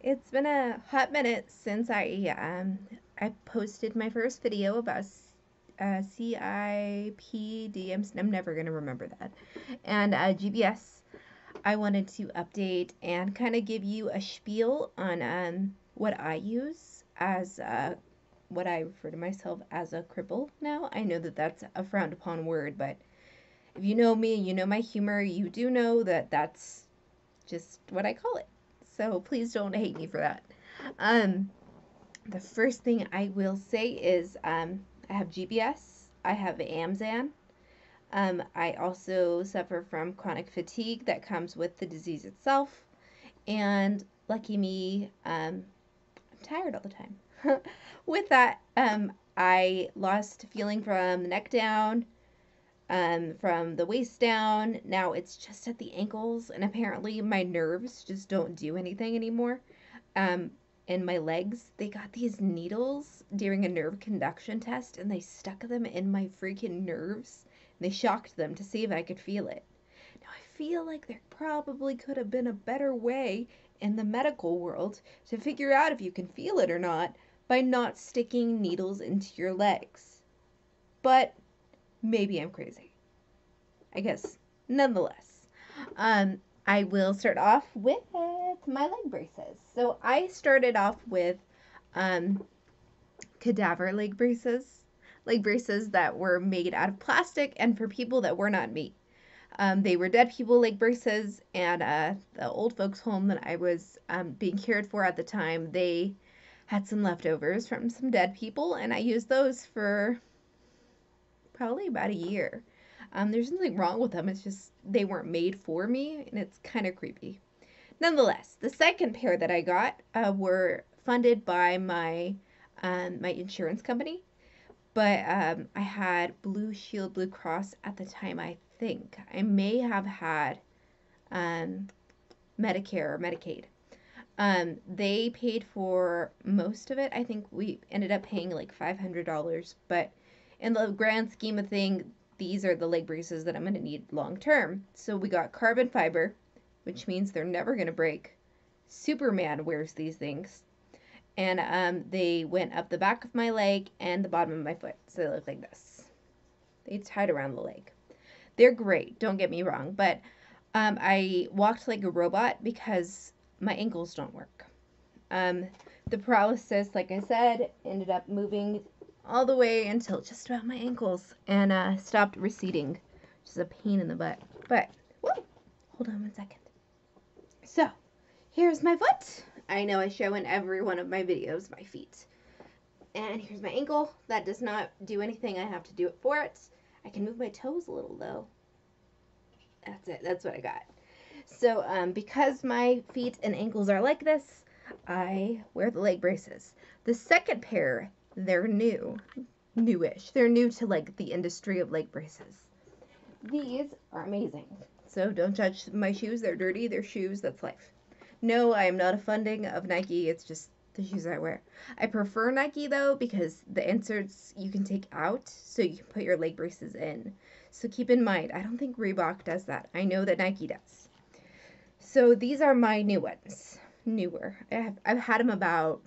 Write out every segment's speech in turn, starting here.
It's been a hot minute since I posted my first video about CIPD. I'm never gonna remember that. And GBS. I wanted to update and kind of give you a spiel on what I use as what I refer to myself as a cripple now. I know that that's a frowned upon word, but if you know me, you know my humor, you do know that that's just what I call it. So please don't hate me for that. Um, the first thing I will say is I have GBS, I have AMZAN. I also suffer from chronic fatigue that comes with the disease itself. And lucky me, I'm tired all the time. With that, I lost feeling from the neck down, from the waist down. Now it's just at the ankles, and apparently my nerves just don't do anything anymore. Um, and my legs, they got these needles during a nerve conduction test, and they stuck them in my freaking nerves. And they shocked them to see if I could feel it. Now I feel like there probably could have been a better way in the medical world to figure out if you can feel it or not by not sticking needles into your legs. But maybe I'm crazy. I guess. Nonetheless, I will start off with my leg braces. So I started off with um, cadaver leg braces that were made out of plastic and for people that were not me. They were dead people leg braces, and the old folks home that I was being cared for at the time, they had some leftovers from some dead people, and I used those for probably about a year. There's nothing wrong with them. It's just they weren't made for me, and it's kind of creepy. Nonetheless, the second pair that I got were funded by my insurance company, but I had Blue Shield Blue Cross at the time. I think I may have had um, Medicare or Medicaid. They paid for most of it. I think we ended up paying like $500, but in the grand scheme of things, these are the leg braces that I'm going to need long term. So we got carbon fiber, which means they're never going to break. Superman wears these things. And they went up the back of my leg and the bottom of my foot. So they look like this. They tied around the leg. They're great, don't get me wrong, but I walked like a robot because my ankles don't work. The paralysis, like I said, ended up moving all the way until just about my ankles and stopped receding, which is a pain in the butt. But, whoa, hold on one second. So, here's my foot. I know I show in every one of my videos my feet. And here's my ankle. That does not do anything. I have to do it for it. I can move my toes a little though. That's it. That's what I got. So because my feet and ankles are like this, I wear the leg braces. The second pair, they're newish. They're new to like the industry of leg braces. These are amazing. So don't judge my shoes. They're dirty. They're shoes. That's life. No, I am not a funding of Nike. It's just the shoes I wear. I prefer Nike though because the inserts you can take out so you can put your leg braces in. So keep in mind, I don't think Reebok does that. I know that Nike does. So these are my new ones. Newer. I've had them about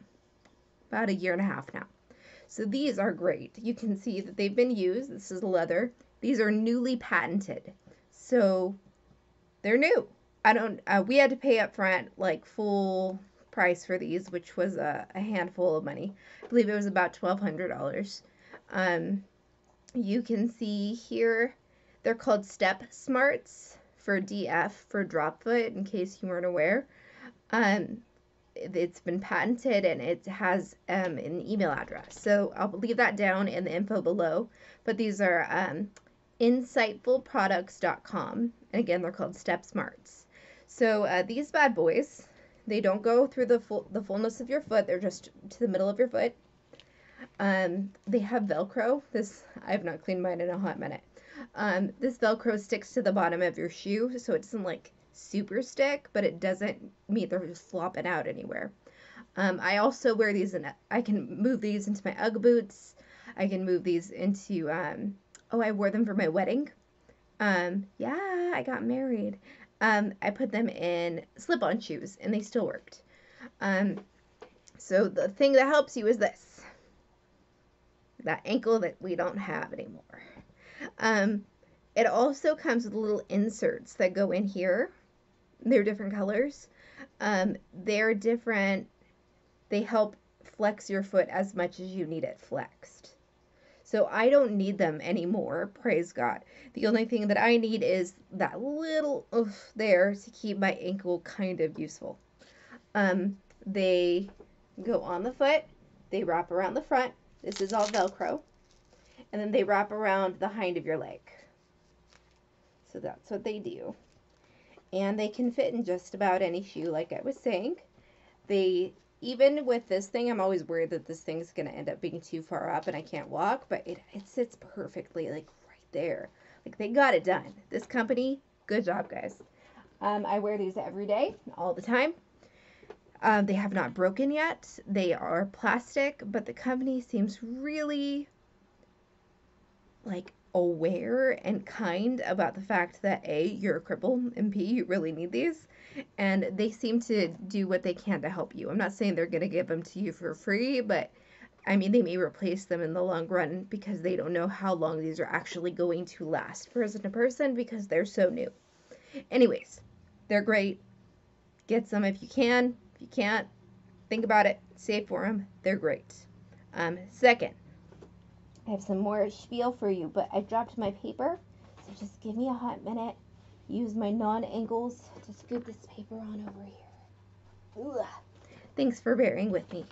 a year and a half now. So these are great. You can see that they've been used. This is leather. These are newly patented. So they're new. We had to pay up front like full price for these, which was a handful of money. I believe it was about $1,200. You can see here, they're called Step Smarts for DF for drop foot, in case you weren't aware. It's been patented and it has an email address. So I'll leave that down in the info below. But these are insightfulproducts.com. And again, they're called Step Smarts. So these bad boys, they don't go through the fullness of your foot. They're just to the middle of your foot. They have Velcro. I have not cleaned mine in a hot minute. This Velcro sticks to the bottom of your shoe, so it doesn't like super stick, but it doesn't mean they're just flopping out anywhere. I also wear these I can move these into my Ugg boots. I can move these into, I wore them for my wedding. Yeah, I got married. I put them in slip-on shoes, and they still worked. So the thing that helps you is this, that ankle that we don't have anymore. It also comes with little inserts that go in here. They're different colors. They're different. They help flex your foot as much as you need it flexed. So I don't need them anymore, praise God. The only thing that I need is that little oof there to keep my ankle kind of useful. They go on the foot, they wrap around the front. This is all Velcro. And then they wrap around the hind of your leg. So that's what they do. And they can fit in just about any shoe, like I was saying. Even with this thing, I'm always worried that this thing's going to end up being too far up and I can't walk, but it sits perfectly, like right there. Like they got it done. This company, good job, guys. I wear these every day, all the time. They have not broken yet. They are plastic, but the company seems really like aware and kind about the fact that A, you're a cripple, and B, you really need these. And they seem to do what they can to help you. I'm not saying they're going to give them to you for free, but I mean, they may replace them in the long run because they don't know how long these are actually going to last person to person because they're so new. Anyways, they're great. Get some if you can. If you can't, think about it. Save for them. They're great. Second, I have some more spiel for you, but I dropped my paper, so just give me a hot minute. Use my non-angles to scoop this paper on over here. Ugh. Thanks for bearing with me.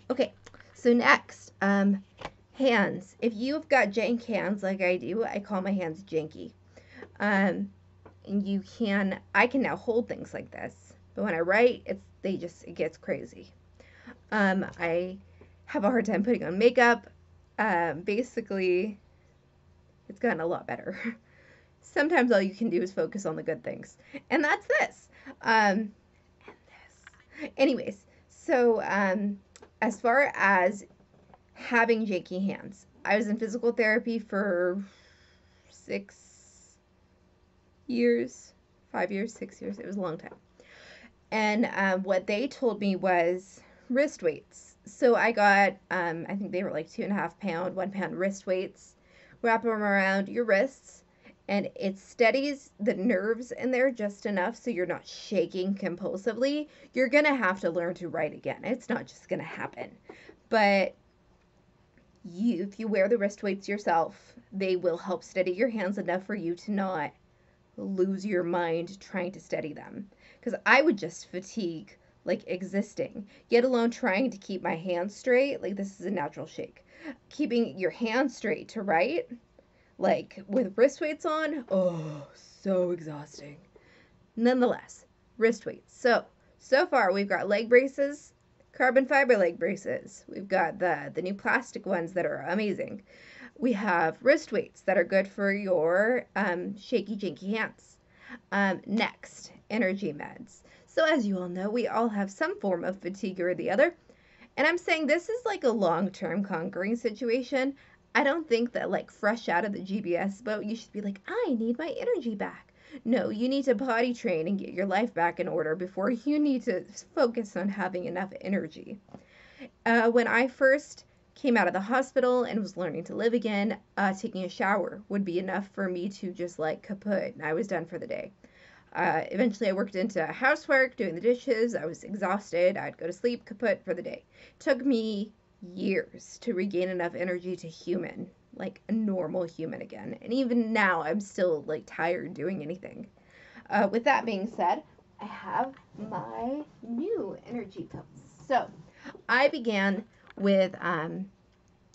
Okay, so next, hands. If you've got jank hands like I do, I call my hands janky. And I can now hold things like this, but when I write, it gets crazy. I have a hard time putting on makeup. Basically, it's gotten a lot better. Sometimes all you can do is focus on the good things. And that's this. And this. Anyways, so as far as having janky hands, I was in physical therapy for 6 years, 5 years, 6 years. It was a long time. And what they told me was wrist weights. So I got, I think they were like 2.5 pound, 1 pound wrist weights. Wrap them around your wrists, and it steadies the nerves in there just enough so you're not shaking compulsively. You're going to have to learn to write again. It's not just going to happen. But if you wear the wrist weights yourself, they will help steady your hands enough for you to not lose your mind trying to steady them. Because I would just fatigue like existing, yet alone trying to keep my hands straight. Like this is a natural shake. Keeping your hands straight to write, like with wrist weights on, oh, so exhausting. Nonetheless, wrist weights. So far we've got leg braces, carbon fiber leg braces. We've got the new plastic ones that are amazing. We have wrist weights that are good for your shaky, jinky hands. Next, energy meds. So as you all know, we all have some form of fatigue or the other. And I'm saying this is like a long-term conquering situation. I don't think that like fresh out of the GBS boat, you should be like, I need my energy back. No, you need to potty train and get your life back in order before you need to focus on having enough energy. When I first came out of the hospital and was learning to live again, taking a shower would be enough for me to just like kaput, and I was done for the day. Eventually I worked into housework, doing the dishes. I was exhausted. I'd go to sleep, kaput for the day. It took me years to regain enough energy to human, like a normal human again. And even now, I'm still like tired doing anything. With that being said, I have my new energy pills. So I began with,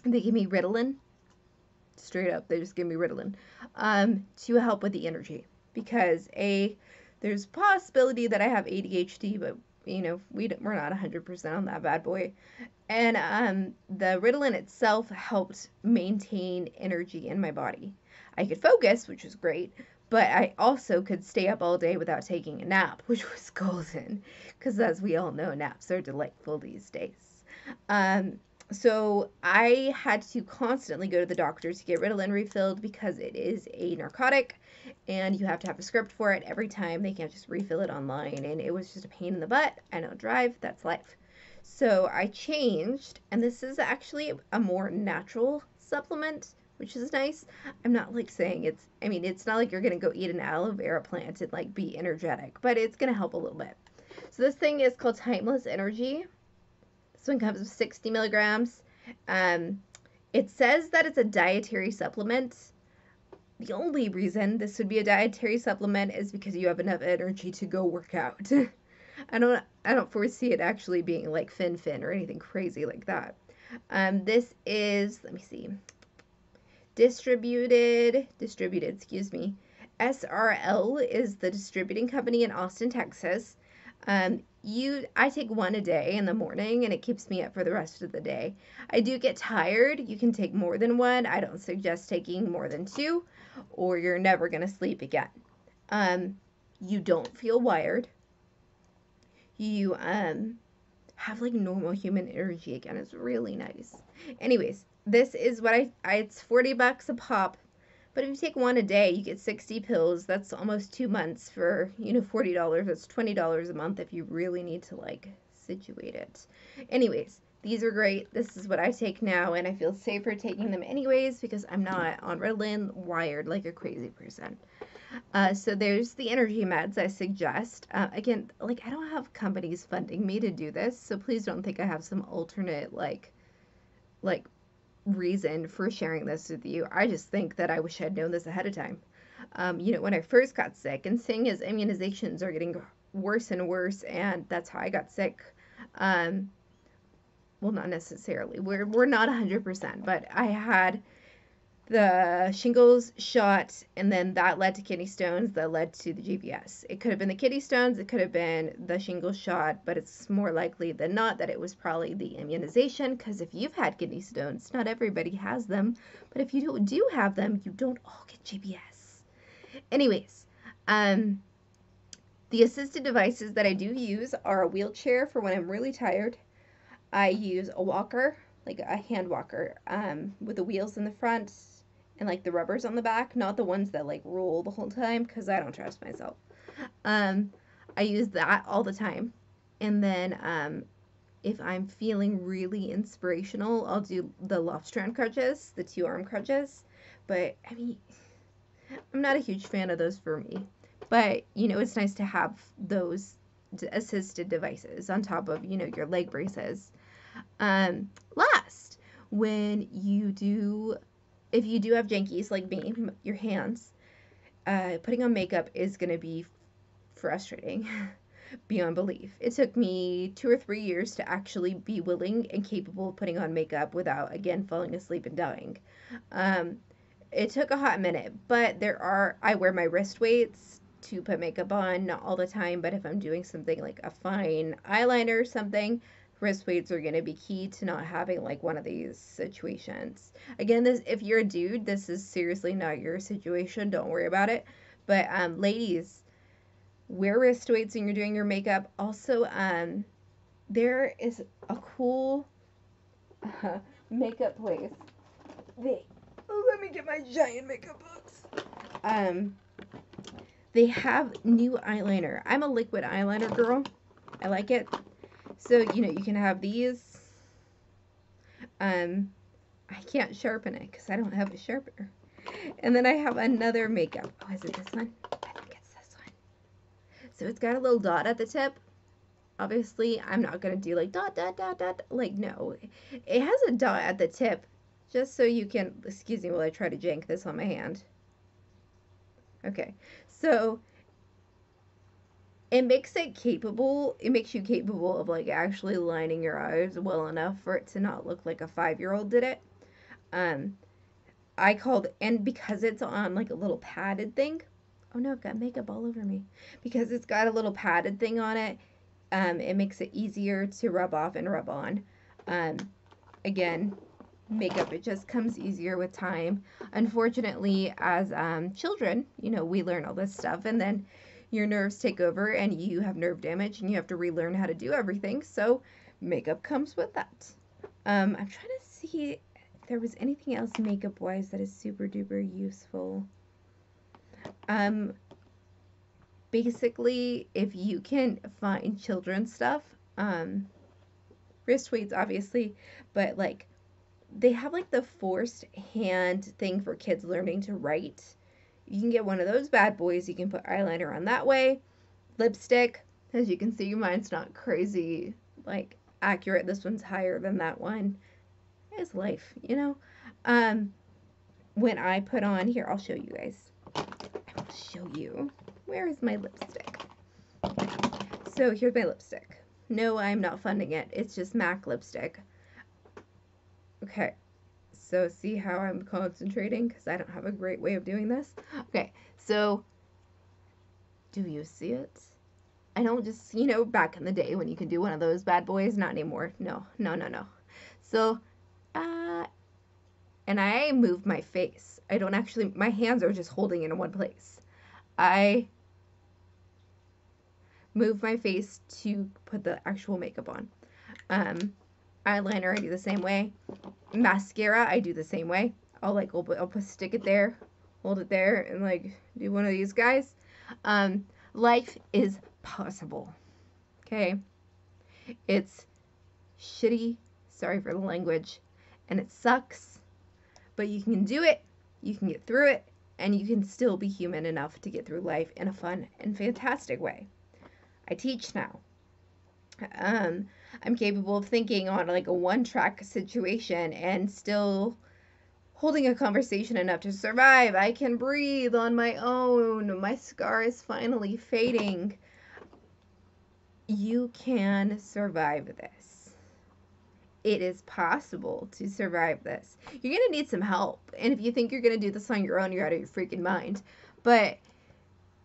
they give me Ritalin. Straight up, they just give me Ritalin to help with the energy. Because there's a possibility that I have ADHD, but you know, we're not 100% on that bad boy. And the Ritalin itself helped maintain energy in my body. I could focus, which was great, but I also could stay up all day without taking a nap, which was golden, because as we all know, naps are delightful these days. So I had to constantly go to the doctor to get Ritalin refilled because it is a narcotic and you have to have a script for it every time. They can't just refill it online, and it was just a pain in the butt. I don't drive, that's life. So I changed, and this is actually a more natural supplement, which is nice. I'm not like saying it's not like you're gonna go eat an aloe vera plant and like be energetic, but it's gonna help a little bit. So this thing is called Timeless Energy. This one comes with 60 milligrams. Um, it says that it's a dietary supplement. The only reason this would be a dietary supplement is because you have enough energy to go work out. I don't foresee it actually being like fin or anything crazy like that. This is, let me see, distributed, excuse me. SRL is the distributing company in Austin, Texas. I take one a day in the morning and it keeps me up for the rest of the day. I do get tired. You can take more than one. I don't suggest taking more than two, or you're never going to sleep again. You don't feel wired. You have like normal human energy again. It's really nice. Anyways, this is what it's $40 a pop. But if you take one a day, you get 60 pills. That's almost 2 months for, $40. That's $20 a month if you really need to like situate it. Anyways, these are great. This is what I take now, and I feel safer taking them anyways because I'm not on Ritalin wired like a crazy person. So there's the energy meds I suggest. Again, like I don't have companies funding me to do this, so please don't think I have some alternate like reason for sharing this with you. I just think that I wish I'd known this ahead of time. When I first got sick, and seeing as immunizations are getting worse and worse, and that's how I got sick. Well, not necessarily. We're not 100%, but I had the shingles shot, and then that led to kidney stones that led to the GBS. It could have been the kidney stones, it could have been the shingles shot, but it's more likely than not that it was probably the immunization, because if you've had kidney stones, not everybody has them, but if you do have them, you don't all get GBS. Anyways, the assisted devices that I do use are a wheelchair for when I'm really tired. I use a walker, like a hand walker, with the wheels in the front and like the rubbers on the back, not the ones that like roll the whole time because I don't trust myself. I use that all the time. And then if I'm feeling really inspirational, I'll do the Lofstrand crutches, the 2-arm crutches. But I mean, I'm not a huge fan of those for me. But, it's nice to have those assisted devices on top of, your leg braces. Last, if you do have jankies like me, your hands, putting on makeup is going to be frustrating beyond belief. It took me 2 or 3 years to actually be willing and capable of putting on makeup without, again, falling asleep and dying. It took a hot minute, but I wear my wrist weights to put makeup on, not all the time, but if I'm doing something like a fine eyeliner or something, wrist weights are going to be key to not having like one of these situations. Again, if you're a dude, this is seriously not your situation. Don't worry about it. But ladies, wear wrist weights when you're doing your makeup. Also, there is a cool makeup place. Let me get my giant makeup box. They have new eyeliner. I'm a liquid eyeliner girl. I like it. So, you can have these. I can't sharpen it because I don't have a sharpener. And then I have another makeup. Oh, is it this one? I think it's this one. So it's got a little dot at the tip. Obviously, I'm not going to do like dot, dot, dot, dot. Like, no. It has a dot at the tip just so you can, excuse me while I try to jank this on my hand. Okay. So it makes you capable of like actually lining your eyes well enough for it to not look like a 5-year-old did it. And because it's on like a little padded thing. Oh no, I've got makeup all over me. Because it's got a little padded thing on it, it makes it easier to rub off and rub on. Again, makeup, it just comes easier with time. Unfortunately, as children, we learn all this stuff, and then your nerves take over and you have nerve damage and you have to relearn how to do everything. So makeup comes with that. I'm trying to see if there was anything else makeup wise that is super duper useful. Um, Basically, if you can find children's stuff, wrist weights obviously, but like they have like the forced hand thing for kids learning to write. You can get one of those bad boys. You can put eyeliner on that way. Lipstick, as you can see, mine's not crazy like accurate. This one's higher than that one. It's life, you know. Um, when I put on here, I'll show you guys. I will show you. Where is my lipstick? So here's my lipstick. No, I'm not funding it. It's just MAC lipstick. Okay, so see how I'm concentrating because I don't have a great way of doing this. Okay, so do you see it? I don't just, back in the day when you could do one of those bad boys, not anymore. No, no, no, no. So, and I move my face. I don't actually, my hands are just holding it in one place. I move my face to put the actual makeup on. Eyeliner, I do the same way. Mascara, I do the same way. I'll stick it there, hold it there, and like do one of these guys. Life is possible. Okay? It's shitty, sorry for the language, and it sucks, but you can do it, you can get through it, and you can still be human enough to get through life in a fun and fantastic way. I teach now. I'm capable of thinking on like a one-track situation and still holding a conversation enough to survive. I can breathe on my own. My scar is finally fading. You can survive this. It is possible to survive this. You're going to need some help. And if you think you're going to do this on your own, you're out of your freaking mind. But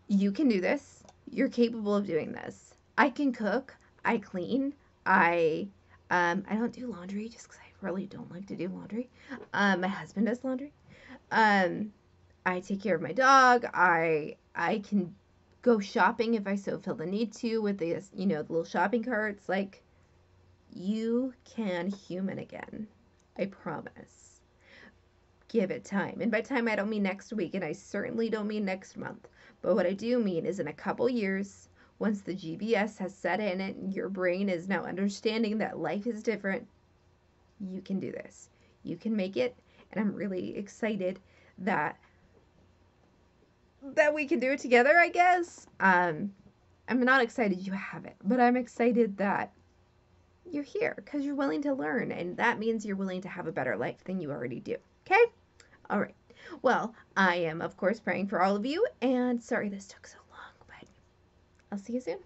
you can do this. You're capable of doing this. I can cook. I clean. I don't do laundry just because I really don't like to do laundry. My husband does laundry. I take care of my dog. I can go shopping if I so feel the need to with the the little shopping carts. Like, you can human again. I promise. Give it time. And by time, I don't mean next week, and I certainly don't mean next month. But what I do mean is in a couple years, once the GBS has set in and your brain is now understanding that life is different, you can do this. You can make it, and I'm really excited that we can do it together, I guess. I'm not excited you have it, but I'm excited that you're here because you're willing to learn, and that means you're willing to have a better life than you already do. Okay? All right. Well, I am, of course, praying for all of you, and sorry this took so long, but I'll see you soon.